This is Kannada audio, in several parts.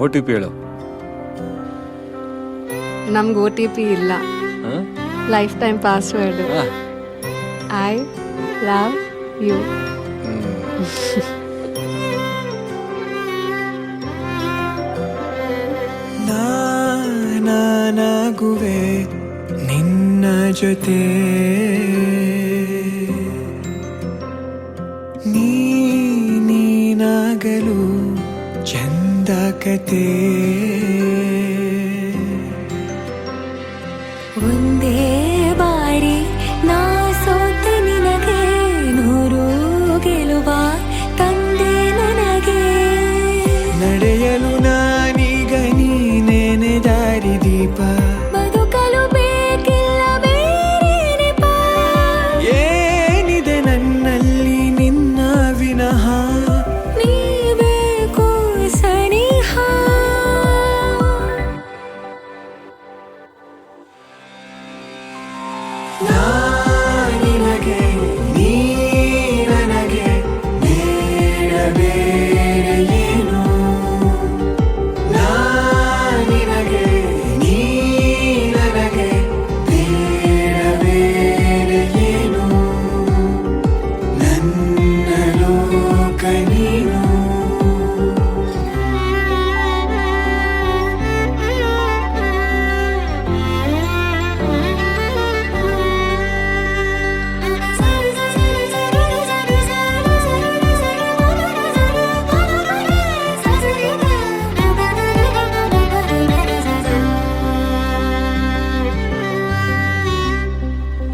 OTP ಹೇಳು. ನಮ್ಗೆ OTP ಇಲ್ಲ, life time password. I love you. ನಾನಾಗುವೆ ನಿನ್ನ ಜೊತೆ, ನೀನಾಗಲು ಚಂದ ಕತೆ. ಒಂದೇ ಬಾರಿ ನಾ ಸೋತ ನಿನಗೆ ನೂರು ಗೆಲುವ ತಂದೆ ನನಗೆ. ನಡೆಯಲು ನಾನೀಗ ನೀನೇನೆ ದಾರಿ ದೀಪ, ಬದುಕಲು ಬೇಕಿಲ್ಲ ಬೇರೆ ನೆಪ. ಏನಿದೆ ನನ್ನಲ್ಲಿ ನಿನ್ನ ವಿನಃ, ನೀ ಬೇಕು ಸನಿಹ. ನಿನಗೆ ನೀ ನನಗೆ ಬೇಡ ಬೇರೆ ಏನು. ನಿನಗೆ ನೀ ನನಗೆ ಬೇಡ ಬೇರೆ ಏನು. ನನ್ನ ಲೋಕ ನೀನು.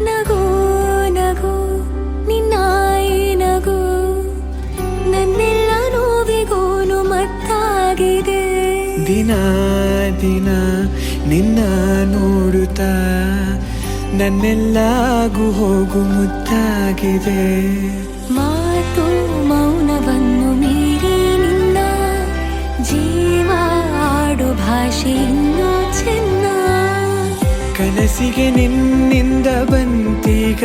ನಗು ನಗು ನಿನ್ನಾಯಿ ನಗು, ನನ್ನೆಲ್ಲ ನೋವಿಗೋನು ಮತ್ತಾಗಿದೆ. ದಿನ ದಿನ ನಿನ್ನ ನೋಡುತ್ತಾ ನನ್ನೆಲ್ಲಾಗು ಹೋಗು ಮುತ್ತಾಗಿದೆ. ಮಾತು ಮೌನವನ್ನು ಮೀರಿ ನಿನ್ನ ಜೀವ ಆಡು ಭಾಷೆ ಇನ್ನೂ ಚೆನ್ನ. ಕನಸಿಗೆ ನಿನ್ನಿಂದ ಬಂತೀಗ